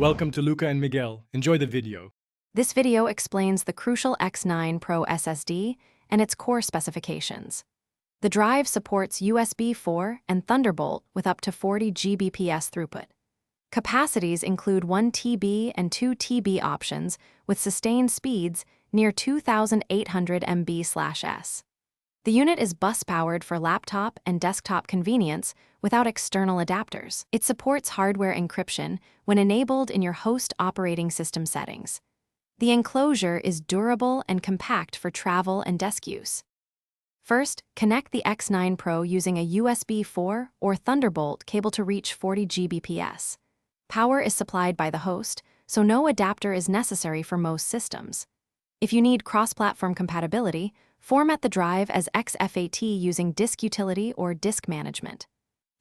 Welcome to Luca and Miguel. Enjoy the video. This video explains the Crucial X9 Pro SSD and its core specifications. The drive supports USB 4 and Thunderbolt with up to 40 Gbps throughput. Capacities include 1 TB and 2 TB options with sustained speeds near 2,800 MB/s. The unit is bus-powered for laptop and desktop convenience without external adapters. It supports hardware encryption when enabled in your host operating system settings. The enclosure is durable and compact for travel and desk use. First, connect the X9 Pro using a USB 4 or Thunderbolt cable to reach 40 Gbps. Power is supplied by the host, so no adapter is necessary for most systems. If you need cross-platform compatibility, format the drive as XFAT using Disk Utility or Disk Management.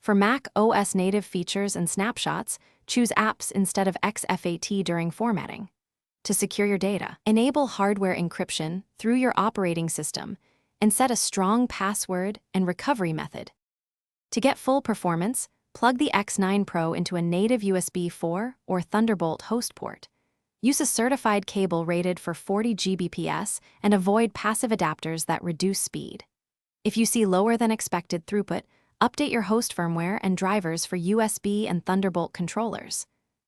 For Mac OS native features and snapshots, choose Apps instead of XFAT during formatting. To secure your data, enable hardware encryption through your operating system and set a strong password and recovery method. To get full performance, plug the X9 Pro into a native USB 4 or Thunderbolt host port. Use a certified cable rated for 40 Gbps and avoid passive adapters that reduce speed. If you see lower than expected throughput, update your host firmware and drivers for USB and Thunderbolt controllers.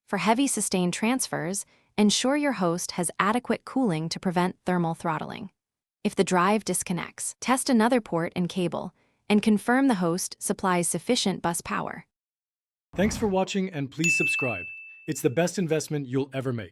For heavy sustained transfers, ensure your host has adequate cooling to prevent thermal throttling. If the drive disconnects, test another port and cable, and confirm the host supplies sufficient bus power. Thanks for watching and please subscribe. It's the best investment you'll ever make.